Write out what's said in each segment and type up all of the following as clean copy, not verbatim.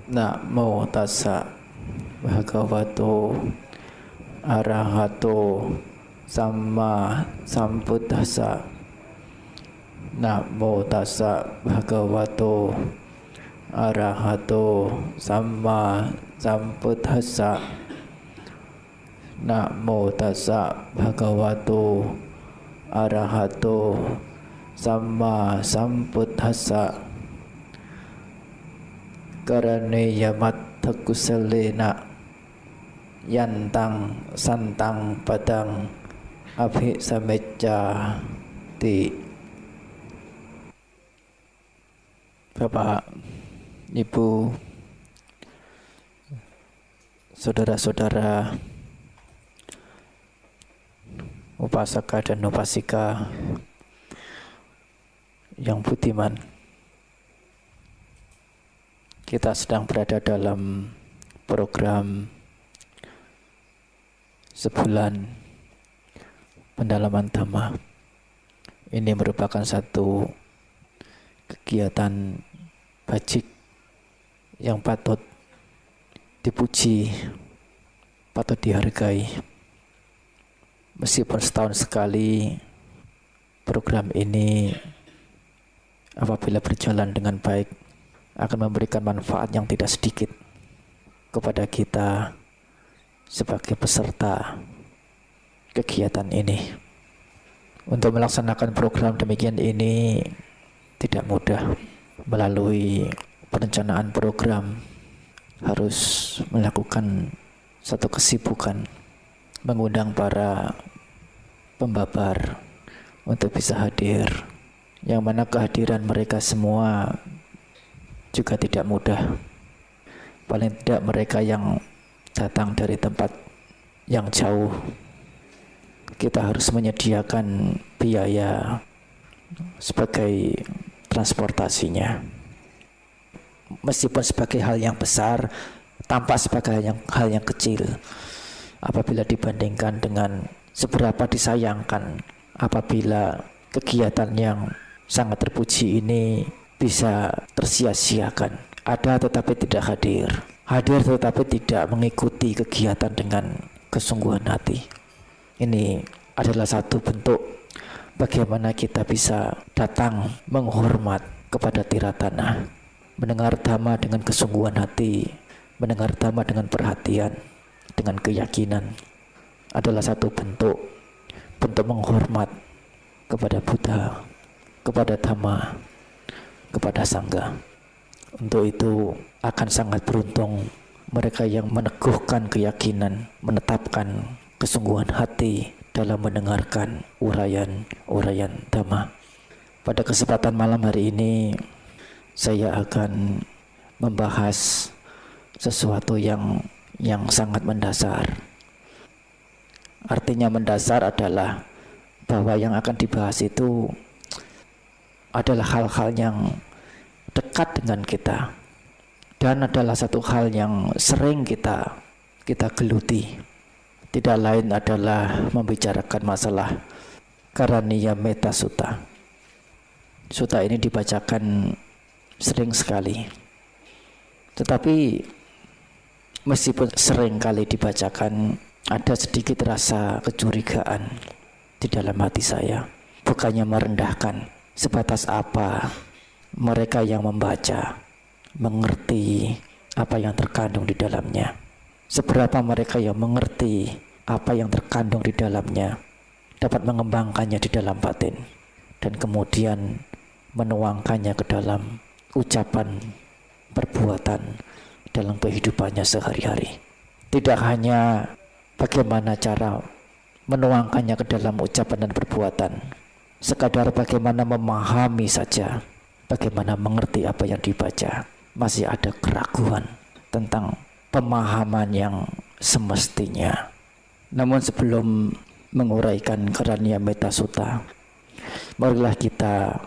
Namo tassa bhagavato arahato samma sambuddhassa. Namo tassa bhagavato arahato samma sambuddhassa. Namo tassa bhagavato arahato samma sambuddhassa. Karaneya matta kusalena yantang santang padang abhisamecca ti. Bapak, Ibu, saudara-saudara upasaka dan upasika yang budiman, kita sedang berada dalam program sebulan pendalaman Dhamma. Ini merupakan satu kegiatan bajik yang patut dipuji, patut dihargai. Meskipun setahun sekali, program ini apabila berjalan dengan baik akan memberikan manfaat yang tidak sedikit kepada kita sebagai peserta kegiatan ini. Untuk melaksanakan program demikian ini tidak mudah. Melalui perencanaan program harus melakukan satu kesibukan, mengundang para pembabar untuk bisa hadir, yang mana kehadiran mereka semua juga tidak mudah. Paling tidak mereka yang datang dari tempat yang jauh, kita harus menyediakan biaya sebagai transportasinya. Meskipun sebagai hal yang besar, tampak sebagai hal yang kecil apabila dibandingkan dengan seberapa disayangkan apabila kegiatan yang sangat terpuji ini bisa tersia-siakan. Ada tetapi tidak hadir, hadir tetapi tidak mengikuti kegiatan dengan kesungguhan hati. Ini adalah satu bentuk bagaimana kita bisa datang menghormat kepada Tiratana, mendengar Dhamma dengan kesungguhan hati, mendengar Dhamma dengan perhatian, dengan keyakinan, adalah satu bentuk menghormat kepada Buddha, kepada Dhamma, kepada Sangha. Untuk itu akan sangat beruntung mereka yang meneguhkan keyakinan, menetapkan kesungguhan hati dalam mendengarkan uraian Dhamma. Pada kesempatan malam hari ini saya akan membahas sesuatu yang sangat mendasar. Artinya mendasar adalah bahwa yang akan dibahas itu adalah hal-hal yang dekat dengan kita dan adalah satu hal yang sering kita geluti. Tidak lain adalah membicarakan masalah Karaniya Metta Sutta. Sutta ini dibacakan sering sekali, tetapi meskipun sering kali dibacakan, ada sedikit rasa kecurigaan di dalam hati saya. Bukannya merendahkan, sebatas apa mereka yang membaca mengerti apa yang terkandung di dalamnya. Seberapa mereka yang mengerti apa yang terkandung di dalamnya dapat mengembangkannya di dalam batin dan kemudian menuangkannya ke dalam ucapan, perbuatan dalam kehidupannya sehari-hari. Tidak hanya bagaimana cara menuangkannya ke dalam ucapan dan perbuatan, sekadar bagaimana memahami saja, bagaimana mengerti apa yang dibaca, masih ada keraguan tentang pemahaman yang semestinya. Namun sebelum menguraikan Karaniya Metta Sutta, marilah kita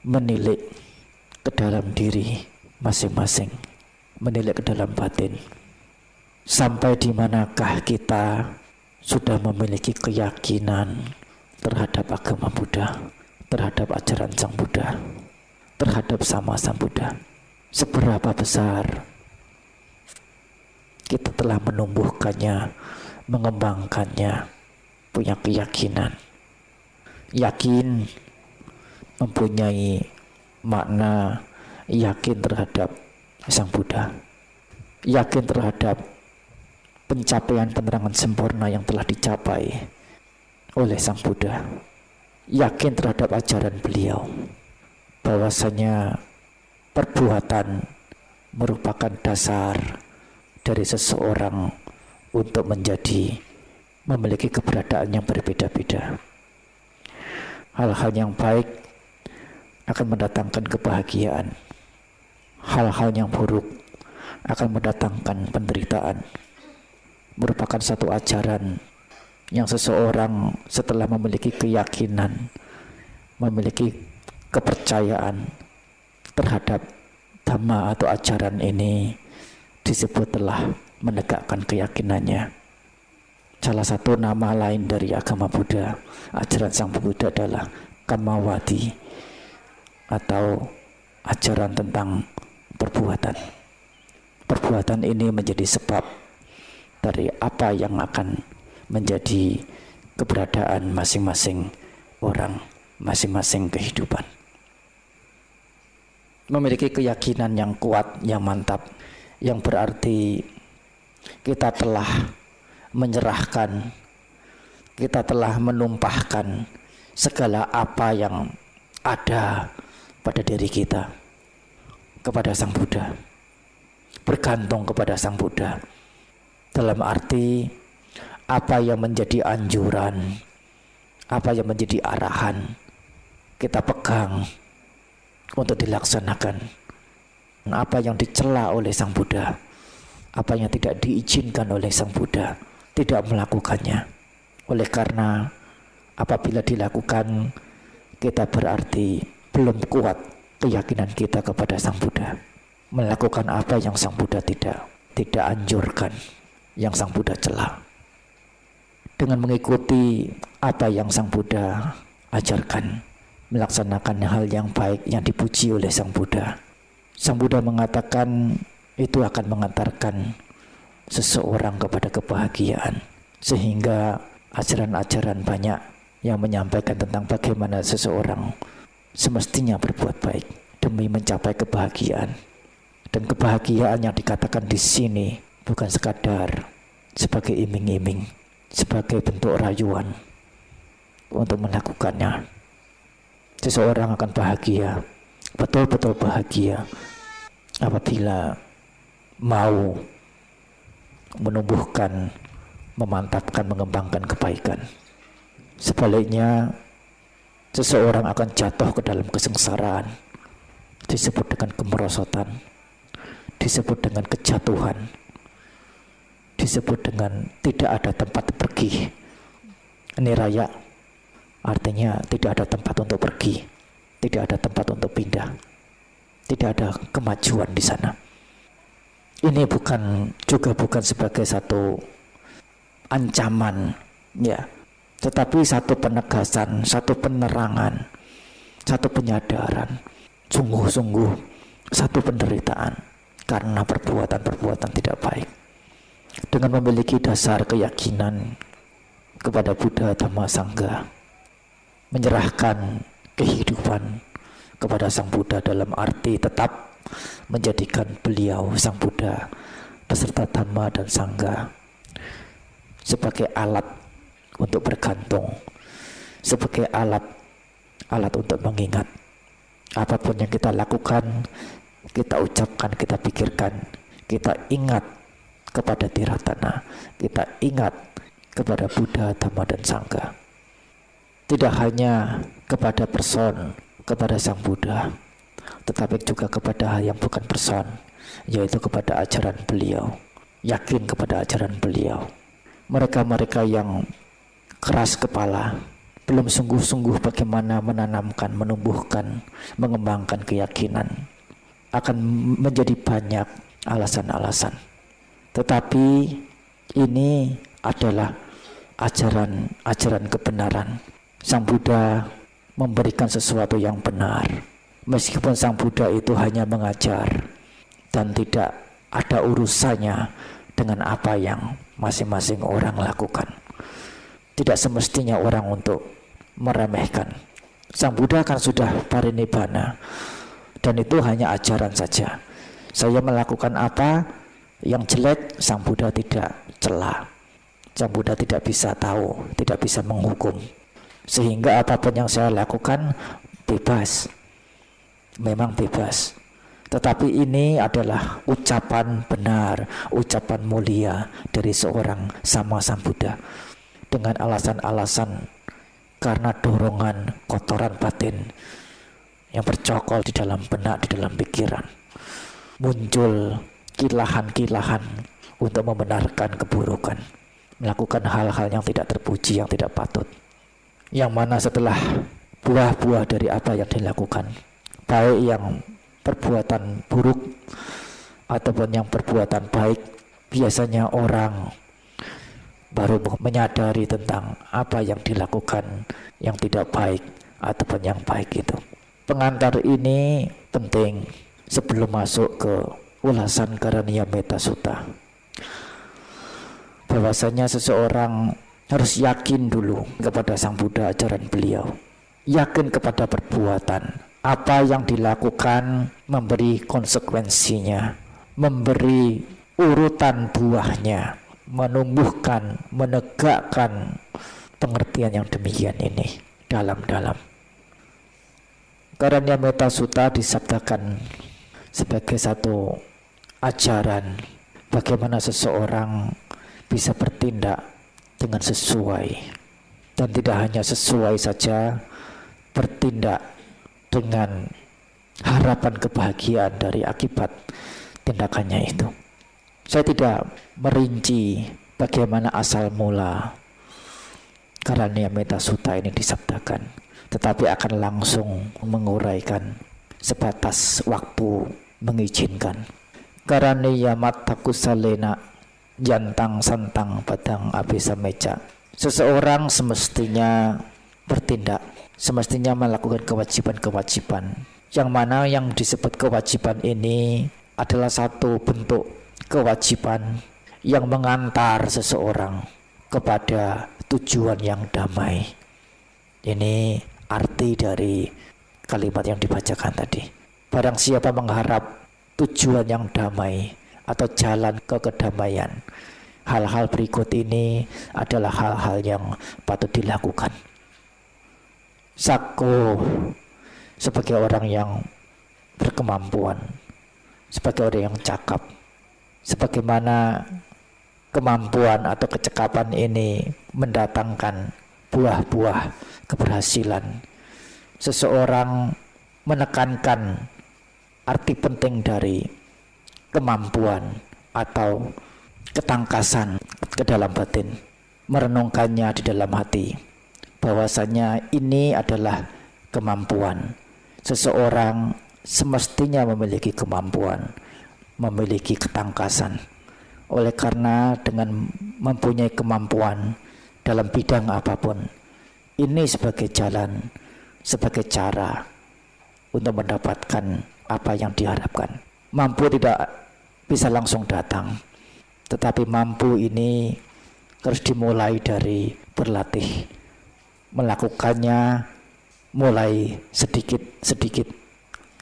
menilik ke dalam diri masing-masing, menilik ke dalam batin. Sampai di manakah kita sudah memiliki keyakinan terhadap agama Buddha, terhadap ajaran Sang Buddha, terhadap sama Sang Buddha? Seberapa besar kita telah menumbuhkannya, mengembangkannya, punya keyakinan. Yakin mempunyai makna yakin terhadap Sang Buddha, yakin terhadap pencapaian penerangan sempurna yang telah dicapai oleh Sang Buddha, yakin terhadap ajaran beliau, bahwasanya perbuatan merupakan dasar dari seseorang untuk memiliki keberadaan yang berbeda-beda. Hal-hal yang baik akan mendatangkan kebahagiaan, hal-hal yang buruk akan mendatangkan penderitaan. Merupakan satu ajaran yang seseorang setelah memiliki keyakinan, memiliki kepercayaan terhadap dhamma atau ajaran ini, disebut telah menegakkan keyakinannya. Salah satu nama lain dari agama Buddha, ajaran Sang Buddha adalah Kamawati, atau ajaran tentang perbuatan. Perbuatan ini menjadi sebab dari apa yang akan menjadi keberadaan masing-masing orang, masing-masing kehidupan. Memiliki keyakinan yang kuat, yang mantap, yang berarti kita telah menyerahkan, kita telah menumpahkan segala apa yang ada pada diri kita kepada Sang Buddha, bergantung kepada Sang Buddha, dalam arti apa yang menjadi anjuran, apa yang menjadi arahan, kita pegang untuk dilaksanakan. Apa yang dicela oleh Sang Buddha, apa yang tidak diizinkan oleh Sang Buddha, tidak melakukannya. Oleh karena apabila dilakukan, kita berarti belum kuat keyakinan kita kepada Sang Buddha, melakukan apa yang Sang Buddha tidak anjurkan, yang Sang Buddha cela. Dengan mengikuti apa yang Sang Buddha ajarkan, melaksanakan hal yang baik yang dipuji oleh Sang Buddha, Sang Buddha mengatakan itu akan mengantarkan seseorang kepada kebahagiaan. Sehingga ajaran-ajaran banyak yang menyampaikan tentang bagaimana seseorang semestinya berbuat baik demi mencapai kebahagiaan. Dan kebahagiaan yang dikatakan di sini bukan sekadar sebagai iming-iming, sebagai bentuk rayuan untuk melakukannya. Seseorang akan bahagia, betul-betul bahagia, apabila mau menumbuhkan, memantapkan, mengembangkan kebaikan. Sebaliknya, seseorang akan jatuh ke dalam kesengsaraan, disebut dengan kemerosotan, disebut dengan kejatuhan, disebut dengan tidak ada tempat pergi. Niraya artinya tidak ada tempat untuk pergi, tidak ada tempat untuk pindah, tidak ada kemajuan di sana. Ini bukan sebagai satu ancaman, ya, tetapi satu penegasan, satu penerangan, satu penyadaran, sungguh-sungguh satu penderitaan karena perbuatan-perbuatan tidak baik. Dengan memiliki dasar keyakinan kepada Buddha, Dhamma, Sangha, menyerahkan kehidupan kepada Sang Buddha dalam arti tetap menjadikan beliau, Sang Buddha, beserta Dhamma dan Sangha sebagai alat untuk bergantung, sebagai alat untuk mengingat. Apapun yang kita lakukan, kita ucapkan, kita pikirkan, kita ingat kepada Tiratana, kita ingat kepada Buddha, Dhamma, dan Sangha. Tidak hanya kepada person, kepada Sang Buddha, tetapi juga kepada hal yang bukan person, yaitu kepada ajaran beliau, yakin kepada ajaran beliau. Mereka-mereka yang keras kepala, belum sungguh-sungguh bagaimana menanamkan, menumbuhkan, mengembangkan keyakinan, akan menjadi banyak alasan-alasan. Tetapi ini adalah ajaran kebenaran. Sang Buddha memberikan sesuatu yang benar. Meskipun Sang Buddha itu hanya mengajar dan tidak ada urusannya dengan apa yang masing-masing orang lakukan. Tidak semestinya orang untuk meremehkan. Sang Buddha kan sudah parinibbana, dan itu hanya ajaran saja. Saya melakukan apa yang jelek, Sang Buddha tidak cela. Sang Buddha tidak bisa tahu, tidak bisa menghukum. Sehingga apapun yang saya lakukan bebas. Memang bebas. Tetapi ini adalah ucapan benar, ucapan mulia dari seorang sama Sang Buddha. Dengan alasan-alasan karena dorongan kotoran batin yang bercokol di dalam benak, di dalam pikiran. Muncul kilahan-kilahan untuk membenarkan keburukan. Melakukan hal-hal yang tidak terpuji, yang tidak patut. Yang mana setelah buah-buah dari apa yang dilakukan, baik yang perbuatan buruk ataupun yang perbuatan baik, biasanya orang baru menyadari tentang apa yang dilakukan yang tidak baik ataupun yang baik itu. Pengantar ini penting sebelum masuk ke ulasan Karaniya Metta Sutta. Bahwasanya seseorang harus yakin dulu kepada Sang Buddha, ajaran beliau. Yakin kepada perbuatan. Apa yang dilakukan memberi konsekuensinya, memberi urutan buahnya, menumbuhkan, menegakkan pengertian yang demikian ini dalam-dalam. Karaniya Metta Sutta disabdakan sebagai satu ajaran bagaimana seseorang bisa bertindak dengan sesuai, dan tidak hanya sesuai saja, bertindak dengan harapan kebahagiaan dari akibat tindakannya itu. Saya tidak merinci bagaimana asal mula Karaniya Metta Sutta ini disabdakan, tetapi akan langsung menguraikan sebatas waktu mengizinkan. Karaniya matta kusalena jantang santang padang abisameja. Seseorang semestinya bertindak, semestinya melakukan kewajiban-kewajiban, yang mana yang disebut kewajiban ini adalah satu bentuk kewajiban yang mengantar seseorang kepada tujuan yang damai. Ini arti dari kalimat yang dibacakan tadi. Barang siapa mengharap tujuan yang damai atau jalan ke kedamaian, hal-hal berikut ini adalah hal-hal yang patut dilakukan. Sako sebagai orang yang berkemampuan, sebagai orang yang cakap, sebagaimana kemampuan atau kecekapan ini mendatangkan buah-buah keberhasilan. Seseorang menekankan arti penting dari kemampuan atau ketangkasan ke dalam batin, merenungkannya di dalam hati, bahwasanya ini adalah kemampuan. Seseorang semestinya memiliki kemampuan, memiliki ketangkasan. Oleh karena dengan mempunyai kemampuan dalam bidang apapun, ini sebagai jalan, sebagai cara untuk mendapatkan apa yang diharapkan. Mampu tidak bisa langsung datang, tetapi mampu ini harus dimulai dari berlatih, melakukannya mulai sedikit-sedikit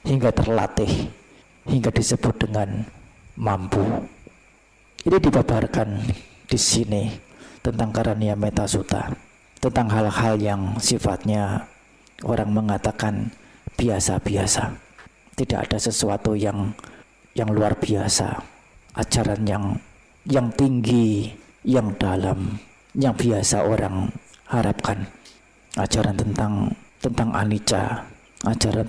hingga terlatih, hingga disebut dengan mampu. Ini dipaparkan di sini tentang Karaniya Metta Sutta, tentang hal-hal yang sifatnya orang mengatakan biasa-biasa. Tidak ada sesuatu yang luar biasa, ajaran yang tinggi, yang dalam, yang biasa orang harapkan. Ajaran tentang anicca, ajaran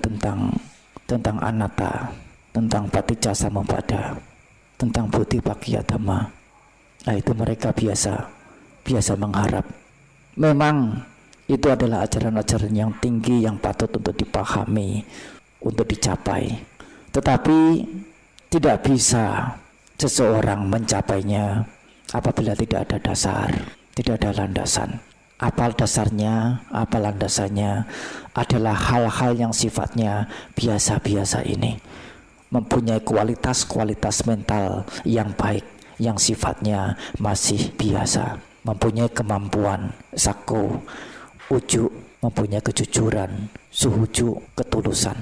tentang anatta, tentang paticca samuppada, tentang bodhipakkhya dhamma. Nah, itu mereka biasa mengharap. Memang itu adalah ajaran-ajaran yang tinggi yang patut untuk dipahami, untuk dicapai. Tetapi tidak bisa seseorang mencapainya apabila tidak ada dasar, tidak ada landasan. Apa dasarnya, apa landasannya adalah hal-hal yang sifatnya biasa-biasa ini, mempunyai kualitas-kualitas mental yang baik, yang sifatnya masih biasa, mempunyai kemampuan sako, ujuk, mempunyai kejujuran, suhuju, ketulusan.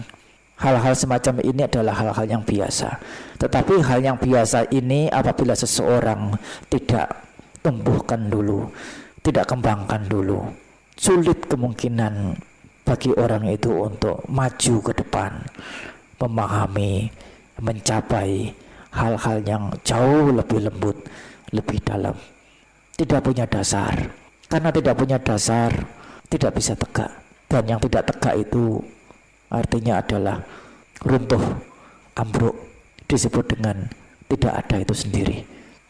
Hal-hal semacam ini adalah hal-hal yang biasa. Tetapi hal yang biasa ini apabila seseorang tidak tumbuhkan dulu, tidak kembangkan dulu, sulit kemungkinan bagi orang itu untuk maju ke depan, memahami, mencapai hal-hal yang jauh lebih lembut, lebih dalam. Tidak punya dasar. Karena tidak punya dasar, tidak bisa tegak. Dan yang tidak tegak itu artinya adalah runtuh, ambruk, disebut dengan tidak ada itu sendiri.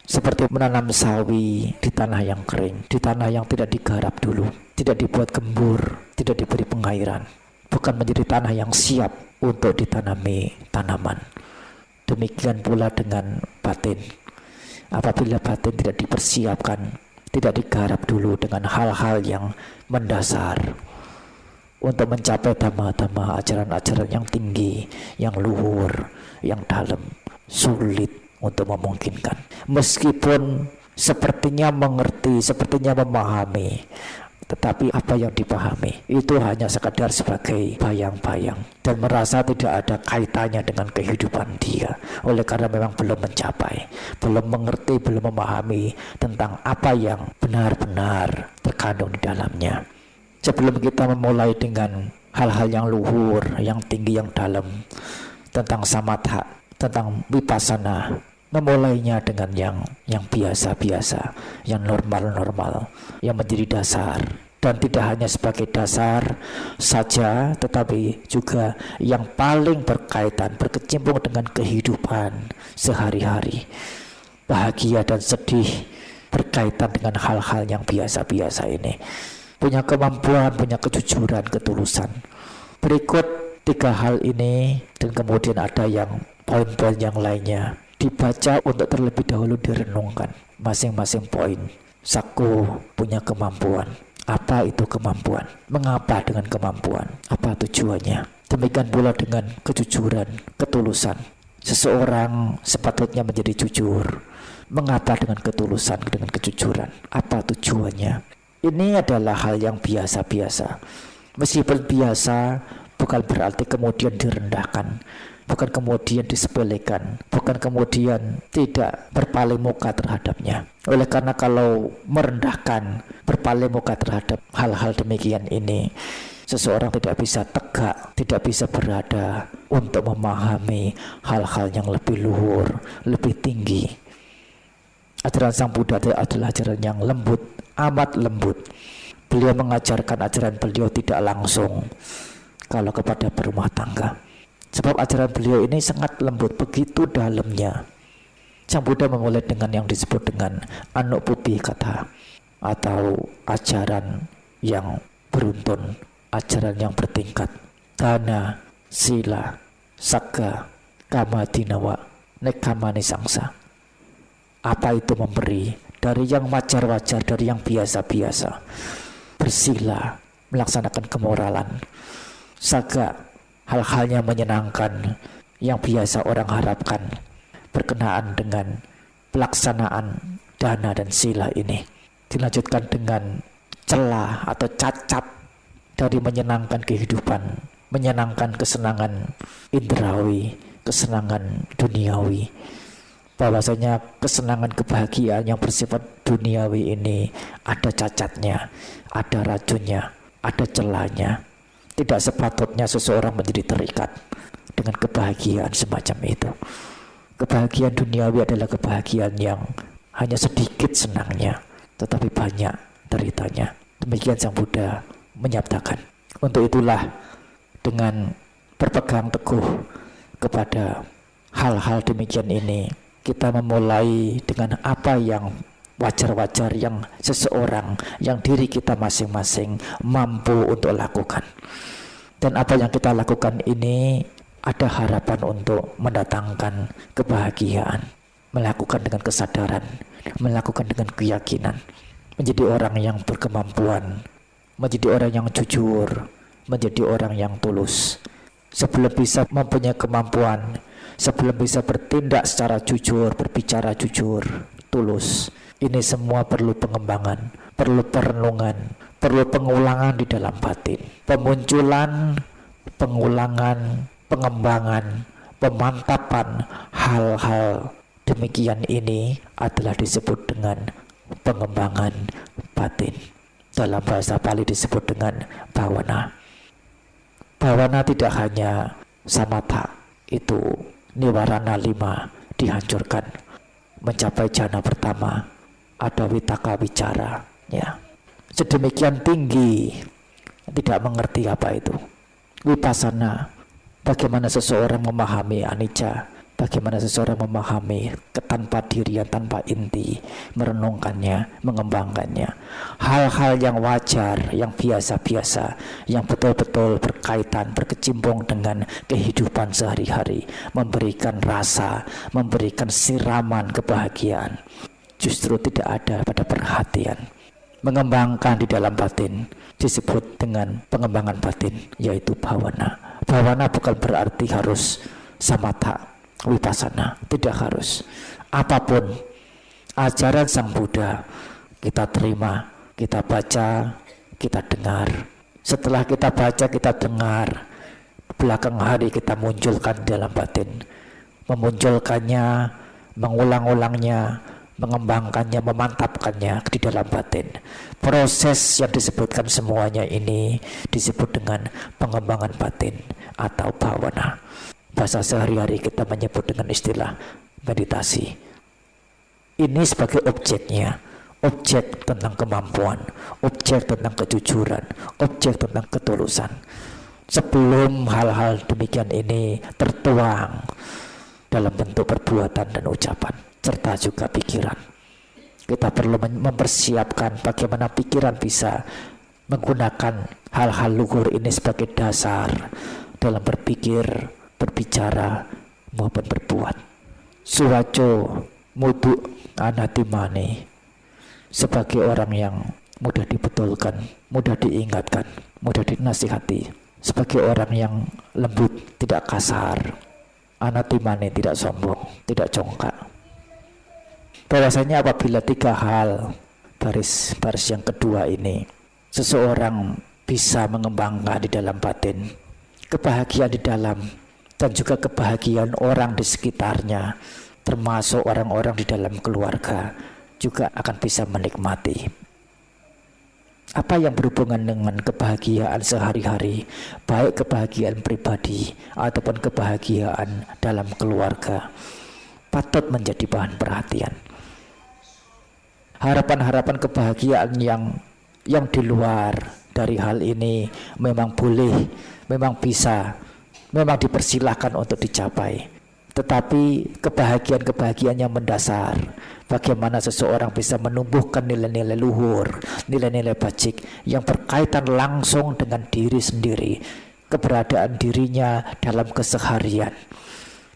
Seperti menanam sawi di tanah yang kering, di tanah yang tidak digarap dulu, tidak dibuat gembur, tidak diberi pengairan, bukan menjadi tanah yang siap untuk ditanami tanaman. Demikian pula dengan batin. Apabila batin tidak dipersiapkan, tidak digarap dulu dengan hal-hal yang mendasar untuk mencapai dhamma-dhamma, ajaran-ajaran yang tinggi, yang luhur, yang dalam, sulit untuk memungkinkan. Meskipun sepertinya mengerti, sepertinya memahami, tetapi apa yang dipahami itu hanya sekadar sebagai bayang-bayang dan merasa tidak ada kaitannya dengan kehidupan dia, oleh karena memang belum mencapai, belum mengerti, belum memahami tentang apa yang benar-benar terkandung di dalamnya. Sebelum kita memulai dengan hal-hal yang luhur, yang tinggi, yang dalam, tentang samatha, tentang vipassana, memulainya dengan yang biasa-biasa, yang normal-normal, yang menjadi dasar. Dan tidak hanya sebagai dasar saja, tetapi juga yang paling berkaitan, berkecimpung dengan kehidupan sehari-hari. Bahagia dan sedih berkaitan dengan hal-hal yang biasa-biasa ini. Punya kemampuan, punya kejujuran, ketulusan. Berikut 3 hal ini, dan kemudian ada yang poin-poin yang lainnya dibaca untuk terlebih dahulu direnungkan masing-masing poin. Sako punya kemampuan. Apa itu kemampuan? Mengapa dengan kemampuan? Apa tujuannya? Demikian pula dengan kejujuran, ketulusan. Seseorang sepatutnya menjadi jujur. Mengapa dengan ketulusan, dengan kejujuran? Apa tujuannya? Ini adalah hal yang biasa-biasa. Meskipun biasa, bukan berarti kemudian direndahkan, bukan kemudian disepelekan, bukan kemudian tidak berpaling muka terhadapnya. Oleh karena kalau merendahkan, berpaling muka terhadap hal-hal demikian ini, seseorang tidak bisa tegak, tidak bisa berada untuk memahami hal-hal yang lebih luhur, lebih tinggi. Ajaran Sang Buddha adalah ajaran yang lembut, amat lembut. Beliau mengajarkan ajaran beliau tidak langsung kalau kepada berumah tangga. Sebab ajaran beliau ini sangat lembut, begitu dalamnya. Sang Buddha memulai dengan yang disebut dengan Anupupi Kata, atau ajaran yang beruntun, ajaran yang bertingkat. Dana, sila, sagga, kama dinawa, nekama nisangsa. Apa itu memberi? Dari yang wajar-wajar, dari yang biasa-biasa. Bersila, melaksanakan kemoralan. Sagga, hal-halnya menyenangkan yang biasa orang harapkan berkenaan dengan pelaksanaan dana dan sila ini. Dilanjutkan dengan celah atau cacat dari menyenangkan kehidupan, menyenangkan kesenangan indrawi, kesenangan duniawi. Bahwasanya kesenangan kebahagiaan yang bersifat duniawi ini ada cacatnya, ada racunnya, ada celahnya. Tidak sepatutnya seseorang menjadi terikat dengan kebahagiaan semacam itu. Kebahagiaan duniawi adalah kebahagiaan yang hanya sedikit senangnya, tetapi banyak deritanya. Demikian Sang Buddha menyatakan. Untuk itulah dengan berpegang teguh kepada hal-hal demikian ini, kita memulai dengan apa yang wajar-wajar, yang seseorang, yang diri kita masing-masing mampu untuk lakukan. Dan apa yang kita lakukan ini ada harapan untuk mendatangkan kebahagiaan, melakukan dengan kesadaran, melakukan dengan keyakinan, menjadi orang yang berkemampuan, menjadi orang yang jujur, menjadi orang yang tulus. Sebelum bisa mempunyai kemampuan, sebelum bisa bertindak secara jujur, berbicara jujur, tulus. Ini semua perlu pengembangan, perlu perenungan, perlu pengulangan di dalam batin. Pemunculan, pengulangan, pengembangan, pemantapan hal-hal demikian ini adalah disebut dengan pengembangan batin. Dalam bahasa Pali disebut dengan bhavana. Bhavana tidak hanya samatha, itu niwarana 5 dihancurkan, mencapai jhana pertama, ada vitaka wicara, ya. Sedemikian tinggi, tidak mengerti apa itu. Vipassana, bagaimana seseorang memahami anicca, bagaimana seseorang memahami ketanpa dirian, tanpa inti, merenungkannya, mengembangkannya. Hal-hal yang wajar, yang biasa-biasa, yang betul-betul berkaitan, berkecimpung dengan kehidupan sehari-hari, memberikan rasa, memberikan siraman kebahagiaan, justru tidak ada pada perhatian. Mengembangkan di dalam batin disebut dengan pengembangan batin, yaitu bhavana. Bhavana bukan berarti harus samatha, vipassana, tidak harus. Apapun ajaran Sang Buddha kita terima, kita baca, kita dengar. Setelah kita baca, kita dengar, belakang hari kita munculkan dalam batin, memunculkannya, mengulang-ulangnya, mengembangkannya, memantapkannya di dalam batin. Proses yang disebutkan semuanya ini disebut dengan pengembangan batin atau bhavana. Bahasa sehari-hari kita menyebut dengan istilah meditasi. Ini sebagai objeknya, objek tentang kemampuan, objek tentang kejujuran, objek tentang ketulusan. Sebelum hal-hal demikian ini tertuang dalam bentuk perbuatan dan ucapan, serta juga pikiran, kita perlu mempersiapkan bagaimana pikiran bisa menggunakan hal-hal luhur ini sebagai dasar dalam berpikir, berbicara, maupun berbuat. Suwaco mudu anatimane, sebagai orang yang mudah dibetulkan, mudah diingatkan, mudah dinasihati, sebagai orang yang lembut, tidak kasar, anatimane, tidak sombong, tidak congkak. Bahwasanya apabila 3 hal baris yang kedua ini seseorang bisa mengembangkan di dalam batin, kebahagiaan di dalam dan juga kebahagiaan orang di sekitarnya, termasuk orang-orang di dalam keluarga, juga akan bisa menikmati. Apa yang berhubungan dengan kebahagiaan sehari-hari, baik kebahagiaan pribadi ataupun kebahagiaan dalam keluarga, patut menjadi bahan perhatian. Harapan-harapan kebahagiaan yang di luar dari hal ini memang boleh, memang bisa, memang dipersilahkan untuk dicapai. Tetapi kebahagiaan-kebahagiaan yang mendasar, bagaimana seseorang bisa menumbuhkan nilai-nilai luhur, nilai-nilai bajik yang berkaitan langsung dengan diri sendiri, keberadaan dirinya dalam keseharian,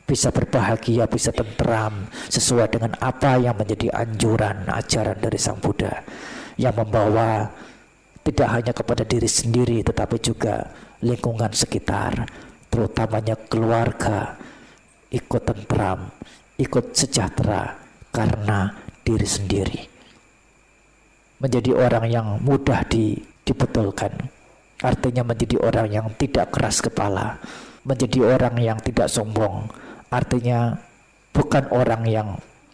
bisa berbahagia, bisa tentram sesuai dengan apa yang menjadi anjuran ajaran dari Sang Buddha, yang membawa tidak hanya kepada diri sendiri tetapi juga lingkungan sekitar, terutamanya keluarga, ikut tentram, ikut sejahtera karena diri sendiri. Menjadi orang yang mudah dibetulkan, artinya menjadi orang yang tidak keras kepala, menjadi orang yang tidak sombong, artinya bukan orang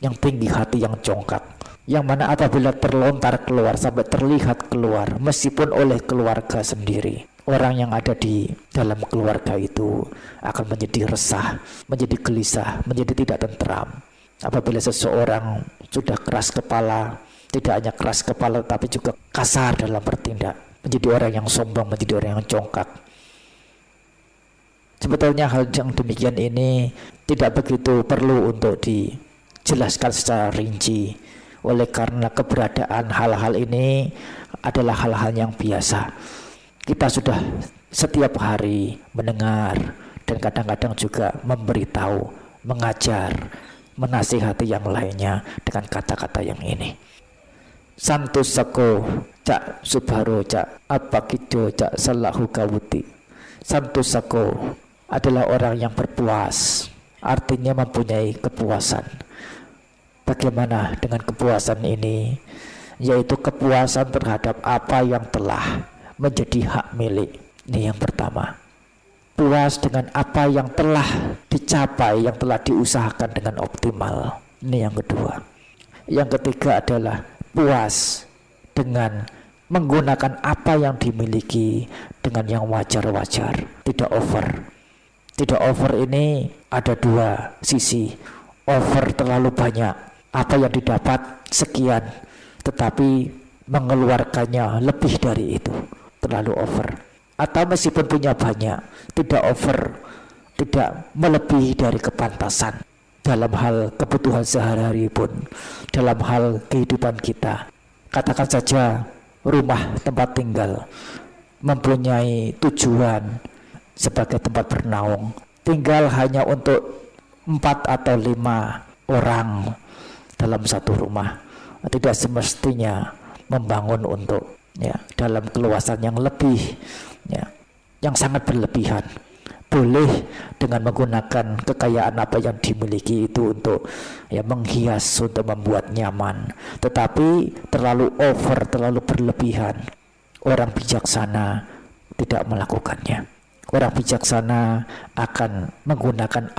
yang tinggi hati, yang congkak, yang mana apabila terlontar keluar sampai terlihat keluar meskipun oleh keluarga sendiri, orang yang ada di dalam keluarga itu akan menjadi resah, menjadi gelisah, menjadi tidak tentram. Apabila seseorang sudah keras kepala, tidak hanya keras kepala tapi juga kasar dalam bertindak, menjadi orang yang sombong, menjadi orang yang congkak. Sebetulnya hal yang demikian ini tidak begitu perlu untuk dijelaskan secara rinci, oleh karena keberadaan hal-hal ini adalah hal-hal yang biasa. Kita sudah setiap hari mendengar dan kadang-kadang juga memberitahu, mengajar, menasihati yang lainnya dengan kata-kata yang ini. Santusako cak subharo cak apakido cak salahu kawuti. Santusako adalah orang yang berpuas, artinya mempunyai kepuasan, Bagaimana dengan kepuasan ini? Yaitu kepuasan terhadap apa yang telah menjadi hak milik. Ini yang pertama. Puas dengan apa yang telah dicapai, yang telah diusahakan dengan optimal. Ini yang kedua. Yang ketiga adalah puas dengan menggunakan apa yang dimiliki dengan yang wajar-wajar, tidak over. Tidak over ini ada dua sisi. Over terlalu banyak, apa yang didapat sekian, tetapi mengeluarkannya lebih dari itu, terlalu over. Atau meskipun punya banyak, tidak over, tidak melebihi dari kepantasan. Dalam hal kebutuhan sehari-hari pun, dalam hal kehidupan kita, katakan saja rumah tempat tinggal mempunyai tujuan sebagai tempat bernaung, tinggal hanya untuk 4 atau 5 orang dalam satu rumah. Tidak semestinya membangun untuk dalam keluasan yang lebih, yang sangat berlebihan. Boleh dengan menggunakan kekayaan apa yang dimiliki itu untuk menghias, untuk membuat nyaman, tetapi terlalu over, terlalu berlebihan. Orang bijaksana tidak melakukannya. Orang bijaksana akan menggunakan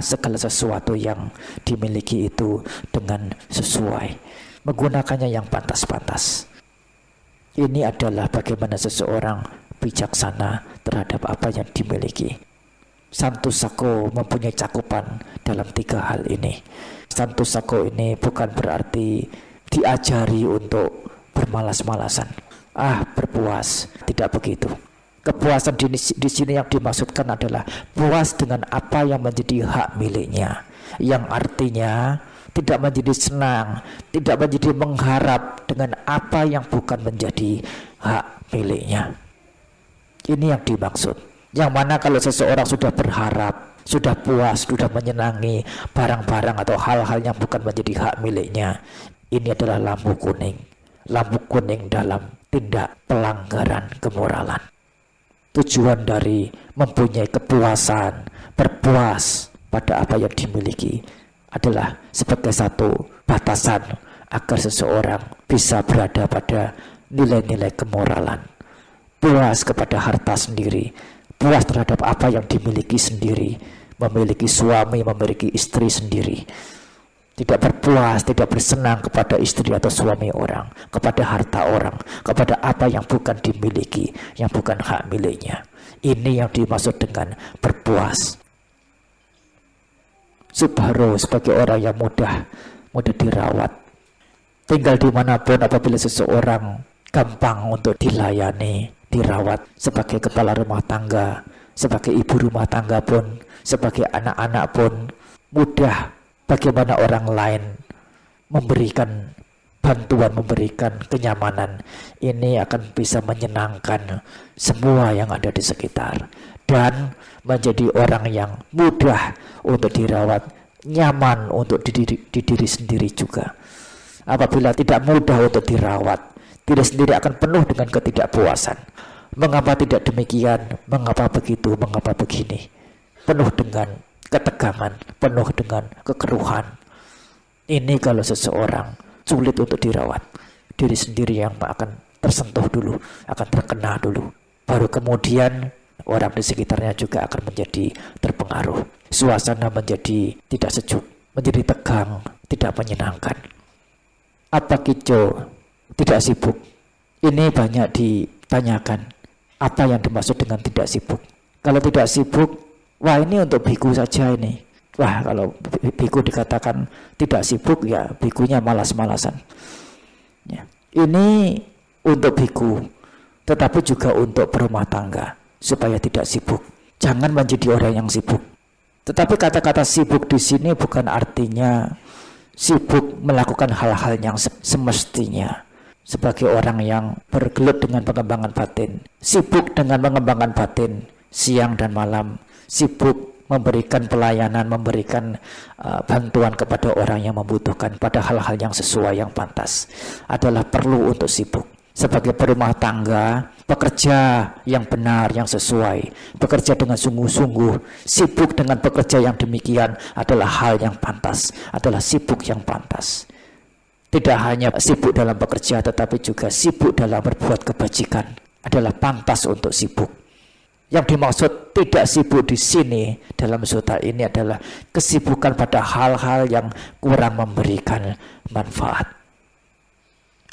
segala sesuatu yang dimiliki itu dengan sesuai, menggunakannya yang pantas-pantas. Ini adalah bagaimana seseorang bijaksana terhadap apa yang dimiliki. Santusako mempunyai cakupan dalam 3 hal ini. Santusako ini bukan berarti diajari untuk bermalas-malasan, berpuas, tidak begitu. Kepuasan di sini yang dimaksudkan adalah puas dengan apa yang menjadi hak miliknya, yang artinya tidak menjadi senang, tidak menjadi mengharap dengan apa yang bukan menjadi hak miliknya. Ini yang dimaksud. Yang mana kalau seseorang sudah berharap, sudah puas, sudah menyenangi barang-barang atau hal-hal yang bukan menjadi hak miliknya, ini adalah lampu kuning. Lampu kuning dalam tindak pelanggaran kemoralan. Tujuan dari mempunyai kepuasan, berpuas pada apa yang dimiliki adalah sebagai satu batasan agar seseorang bisa berada pada nilai-nilai kemoralan. Puas kepada harta sendiri, puas terhadap apa yang dimiliki sendiri, memiliki suami, memiliki istri sendiri. Tidak berpuas, tidak bersenang kepada istri atau suami orang, kepada harta orang, kepada apa yang bukan dimiliki, yang bukan hak miliknya. Ini yang dimaksud dengan berpuas. Subharo sebagai orang yang mudah dirawat. Tinggal dimanapun, apabila seseorang gampang untuk dilayani, dirawat sebagai kepala rumah tangga, sebagai ibu rumah tangga pun, sebagai anak-anak pun, mudah bagaimana orang lain memberikan bantuan, memberikan kenyamanan. Ini akan bisa menyenangkan semua yang ada di sekitar dan menjadi orang yang mudah untuk dirawat, nyaman untuk diri sendiri juga. Apabila tidak mudah untuk dirawat, diri sendiri akan penuh dengan ketidakpuasan. Mengapa tidak demikian? Mengapa begitu? Mengapa begini? Penuh dengan ketegangan, penuh dengan kekeruhan. Ini kalau seseorang sulit untuk dirawat, diri sendiri yang akan tersentuh dulu, akan terkena dulu. Baru kemudian orang di sekitarnya juga akan menjadi terpengaruh. Suasana menjadi tidak sejuk, menjadi tegang, tidak menyenangkan. Apa kico? Tidak sibuk. Ini banyak ditanyakan. Apa yang dimaksud dengan tidak sibuk? Kalau tidak sibuk, wah ini untuk biku saja ini. Wah kalau biku dikatakan tidak sibuk, ya bikunya malas-malasan. Ya. Ini untuk biku, tetapi juga untuk berumah tangga supaya tidak sibuk. Jangan menjadi orang yang sibuk. Tetapi kata-kata sibuk di sini bukan artinya sibuk melakukan hal-hal yang semestinya. Sebagai orang yang bergelut dengan pengembangan batin, sibuk dengan pengembangan batin siang dan malam, sibuk memberikan pelayanan, memberikan bantuan kepada orang yang membutuhkan pada hal-hal yang sesuai, yang pantas, adalah perlu untuk sibuk. sebagai berumah tangga, bekerja yang benar, yang sesuai, bekerja dengan sungguh-sungguh, sibuk dengan bekerja yang demikian adalah hal yang pantas, adalah sibuk yang pantas. Tidak hanya sibuk dalam bekerja, tetapi juga sibuk dalam berbuat kebajikan adalah pantas untuk sibuk. Yang dimaksud tidak sibuk di sini dalam sutta ini adalah kesibukan pada hal-hal yang kurang memberikan manfaat.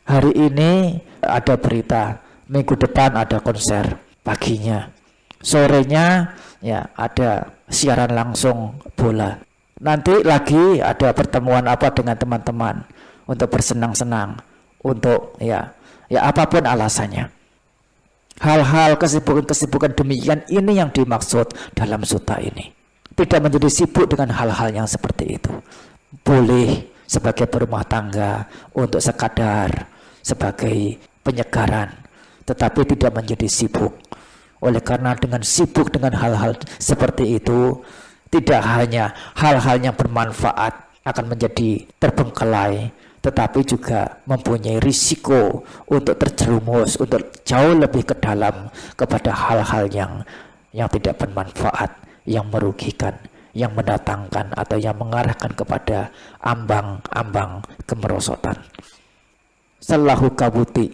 Hari ini ada berita, minggu depan ada konser paginya, sorenya ya ada siaran langsung bola, nanti lagi ada pertemuan apa dengan teman-teman untuk bersenang-senang, untuk ya apapun alasannya. Hal-hal kesibukan demikian ini yang dimaksud dalam sutta ini. Tidak menjadi sibuk dengan hal-hal yang seperti itu. Boleh sebagai berumah tangga untuk sekadar sebagai penyegaran, tetapi tidak menjadi sibuk. Oleh karena dengan sibuk dengan hal-hal seperti itu, tidak hanya hal-hal yang bermanfaat akan menjadi terbengkelai, tetapi juga mempunyai risiko untuk terjerumus, untuk jauh lebih ke dalam kepada hal-hal yang tidak bermanfaat, yang merugikan, yang mendatangkan atau yang mengarahkan kepada ambang-ambang kemerosotan. Sallahu kawuti.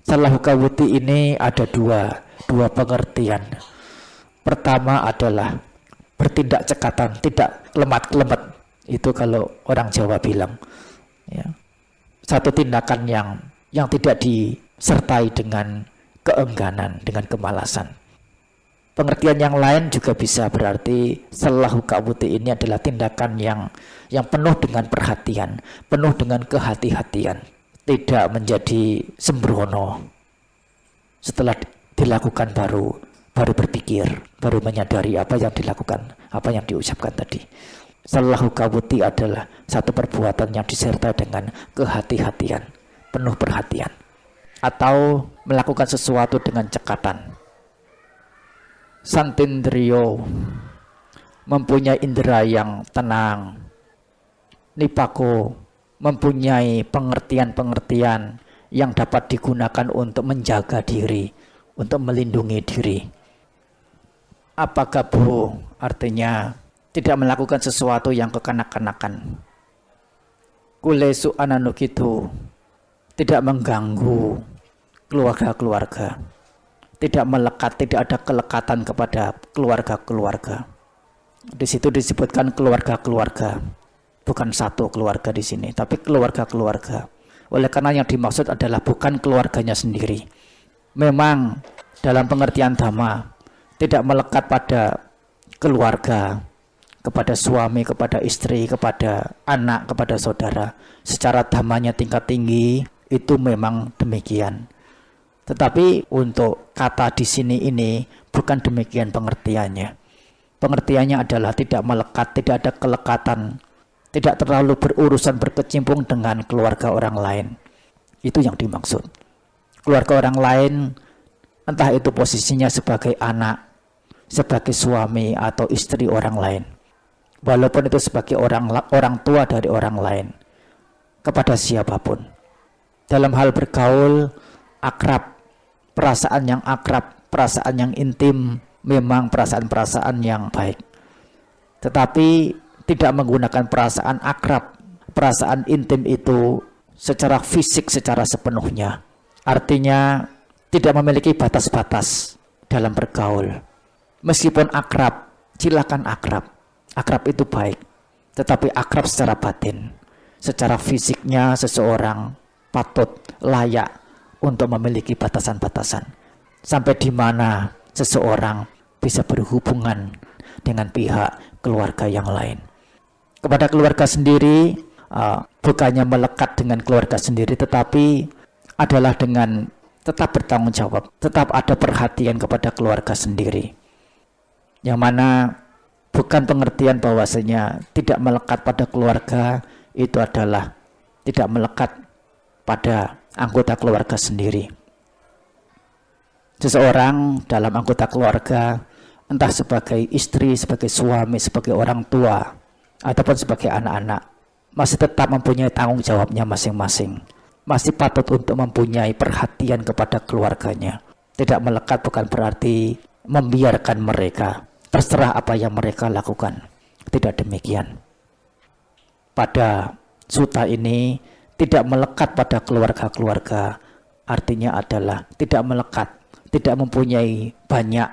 Sallahu kawuti ini ada dua pengertian. Pertama adalah bertindak cekatan, tidak lemat-lemet. Itu kalau orang Jawa bilang. Ya. Satu tindakan yang tidak disertai dengan keengganan, dengan kemalasan. Pengertian yang lain juga bisa berarti sallahu kawuti ini adalah tindakan yang penuh dengan perhatian, penuh dengan kehati-hatian, tidak menjadi sembrono. Setelah dilakukan baru berpikir, baru menyadari apa yang dilakukan, apa yang diucapkan tadi. Sallahu kawuti adalah satu perbuatan yang disertai dengan kehati-hatian, penuh perhatian, atau melakukan sesuatu dengan cekatan. Santindriyo mempunyai indera yang tenang. Nipako mempunyai pengertian-pengertian yang dapat digunakan untuk menjaga diri, untuk melindungi diri. Apakah bu artinya tidak melakukan sesuatu yang kekanak-kanakan. Kulesu ananuk itu tidak mengganggu keluarga-keluarga, tidak melekat, tidak ada kelekatan kepada keluarga-keluarga. Di situ disebutkan keluarga-keluarga, bukan satu keluarga di sini, tapi keluarga-keluarga. Oleh karena yang dimaksud adalah bukan keluarganya sendiri. Memang dalam pengertian dhamma tidak melekat pada keluarga, kepada suami, kepada istri, kepada anak, kepada saudara. Secara dhammanya tingkat tinggi itu memang demikian. Tetapi untuk kata di sini ini bukan demikian pengertiannya. Pengertiannya adalah tidak melekat, tidak ada kelekatan, tidak terlalu berurusan berkecimpung dengan keluarga orang lain. Itu yang dimaksud. Keluarga orang lain, entah itu posisinya sebagai anak, sebagai suami atau istri orang lain, walaupun itu sebagai orang tua dari orang lain, kepada siapapun. Dalam hal bergaul, akrab, perasaan yang intim, memang perasaan-perasaan yang baik. Tetapi tidak menggunakan perasaan akrab, perasaan intim itu secara fisik, secara sepenuhnya. Artinya tidak memiliki batas-batas dalam bergaul. Meskipun akrab, silakan akrab. Akrab itu baik, tetapi akrab secara batin. Secara fisiknya seseorang patut, layak untuk memiliki batasan-batasan. Sampai di mana seseorang bisa berhubungan dengan pihak keluarga yang lain. Kepada keluarga sendiri, bukannya melekat dengan keluarga sendiri, tetapi adalah dengan tetap bertanggung jawab, tetap ada perhatian kepada keluarga sendiri. Yang mana bukan pengertian bahwasanya tidak melekat pada keluarga itu adalah tidak melekat pada anggota keluarga sendiri. Seseorang dalam anggota keluarga, entah sebagai istri, sebagai suami, sebagai orang tua, ataupun sebagai anak-anak, masih tetap mempunyai tanggung jawabnya masing-masing. masih patut untuk mempunyai perhatian kepada keluarganya. Tidak melekat bukan berarti membiarkan mereka terserah apa yang mereka lakukan. Tidak demikian. Pada suta ini tidak melekat pada keluarga-keluarga, artinya adalah tidak melekat, tidak mempunyai banyak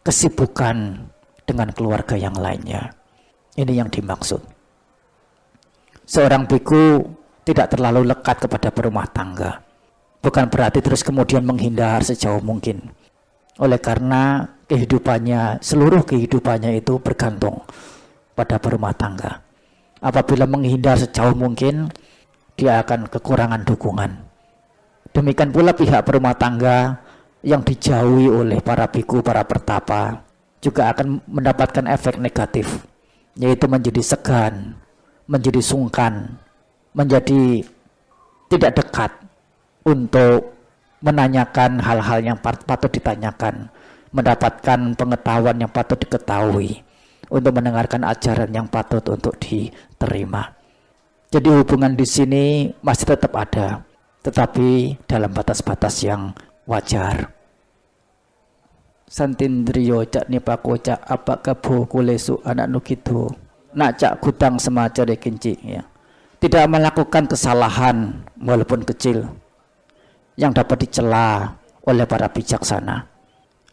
kesibukan dengan keluarga yang lainnya. Ini yang dimaksud. Seorang biku tidak terlalu lekat kepada berumah tangga. Bukan berarti terus kemudian menghindar sejauh mungkin. Oleh karena kehidupannya, seluruh kehidupannya itu bergantung pada berumah tangga. Apabila menghindar sejauh mungkin, dia akan kekurangan dukungan. Demikian pula pihak berumah tangga yang dijauhi oleh para biku, para pertapa, juga akan mendapatkan efek negatif, yaitu menjadi segan, menjadi sungkan, menjadi tidak dekat untuk menanyakan hal-hal yang patut ditanyakan, mendapatkan pengetahuan yang patut diketahui, untuk mendengarkan ajaran yang patut untuk diterima. Jadi hubungan di sini masih tetap ada, tetapi dalam batas-batas yang wajar. Santindriyo cak nipako cak apa kebo kulesu anak nukido nak cak gudang semacam kinci, ya. Tidak melakukan kesalahan walaupun kecil yang dapat dicela oleh para bijaksana.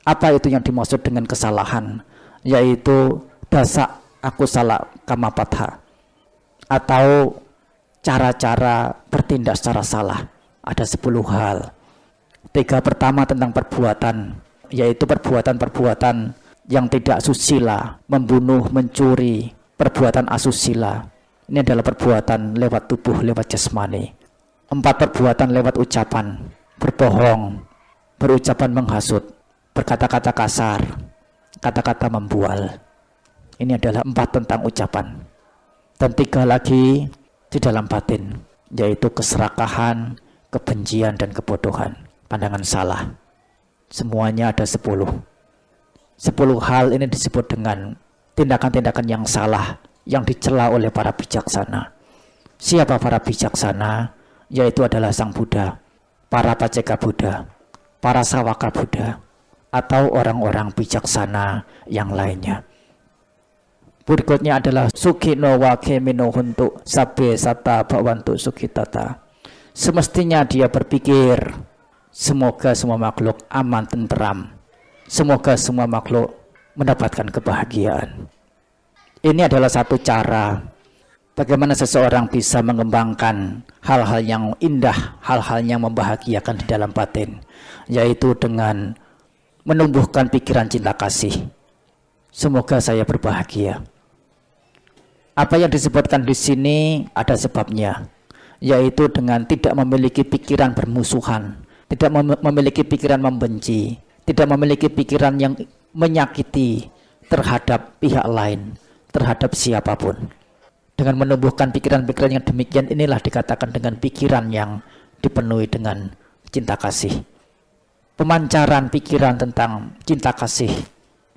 Apa itu yang dimaksud dengan kesalahan? Yaitu dasa aku salah kamapatha, atau cara-cara bertindak secara salah. Ada 10 hal. 3 pertama tentang perbuatan, yaitu perbuatan-perbuatan yang tidak susila, membunuh, mencuri, perbuatan asusila. Ini adalah perbuatan lewat tubuh, lewat jasmani. 4 perbuatan lewat ucapan, berbohong, berucapan menghasut, berkata-kata kasar, kata-kata membual. Ini adalah 4 tentang ucapan. Dan 3 lagi di dalam batin, yaitu keserakahan, kebencian, dan kebodohan, pandangan salah. Semuanya ada 10. 10 hal ini disebut dengan tindakan-tindakan yang salah, yang dicela oleh para bijaksana. Siapa para bijaksana? Yaitu adalah Sang Buddha, para Paceka Buddha, para Sawaka Buddha, atau orang-orang bijaksana yang lainnya. Berikutnya adalah Sukino wa kemino huntu sabbe sata bhawantu sukitata. Semestinya dia berpikir, semoga semua makhluk aman tenteram, semoga semua makhluk mendapatkan kebahagiaan. Ini adalah satu cara bagaimana seseorang bisa mengembangkan hal-hal yang indah, hal-hal yang membahagiakan di dalam batin, yaitu dengan menumbuhkan pikiran cinta kasih. Semoga saya berbahagia. Apa yang disebutkan di sini ada sebabnya, yaitu dengan tidak memiliki pikiran bermusuhan, tidak memiliki pikiran membenci, tidak memiliki pikiran yang menyakiti terhadap pihak lain, terhadap siapapun. Dengan menumbuhkan pikiran-pikiran yang demikian, inilah dikatakan dengan pikiran yang dipenuhi dengan cinta kasih. Pemancaran pikiran tentang cinta kasih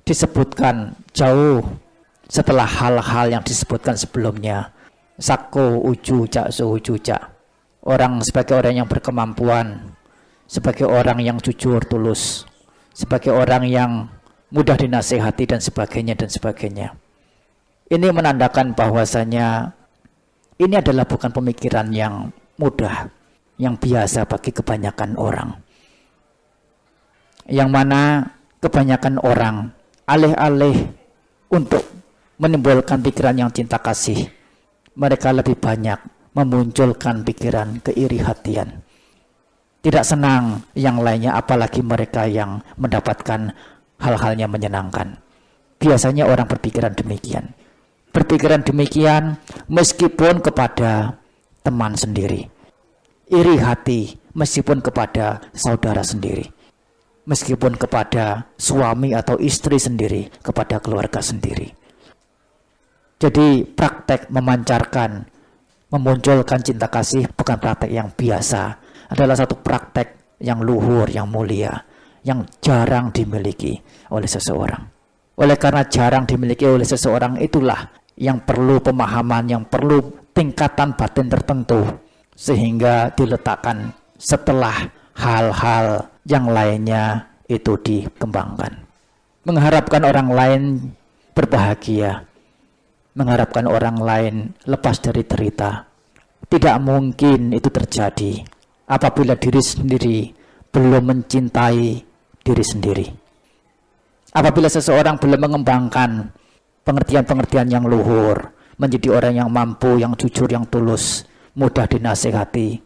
disebutkan jauh setelah hal-hal yang disebutkan sebelumnya. Sako uju cak suhuju cak. Orang sebagai orang yang berkemampuan, sebagai orang yang jujur tulus, sebagai orang yang mudah dinasehati, dan sebagainya dan sebagainya. Ini menandakan bahwasanya ini adalah bukan pemikiran yang mudah, yang biasa bagi kebanyakan orang. Yang mana kebanyakan orang alih-alih untuk menimbulkan pikiran yang cinta kasih, mereka lebih banyak memunculkan pikiran keiri hatian. Tidak senang yang lainnya, apalagi mereka yang mendapatkan hal-halnya menyenangkan. Biasanya orang berpikiran demikian. Berpikiran demikian meskipun kepada teman sendiri. Iri hati meskipun kepada saudara sendiri. Meskipun kepada suami atau istri sendiri, kepada keluarga sendiri. Jadi praktek memancarkan, memunculkan cinta kasih bukan praktek yang biasa. Adalah satu praktek yang luhur, yang mulia, yang jarang dimiliki oleh seseorang. Oleh karena jarang dimiliki oleh seseorang, itulah yang perlu pemahaman, yang perlu tingkatan batin tertentu, sehingga diletakkan setelah hal-hal yang lainnya itu dikembangkan. Mengharapkan orang lain berbahagia, mengharapkan orang lain lepas dari derita, tidak mungkin itu terjadi apabila diri sendiri belum mencintai diri sendiri. Apabila seseorang belum mengembangkan pengertian-pengertian yang luhur, menjadi orang yang mampu, yang jujur, yang tulus, mudah dinasihati,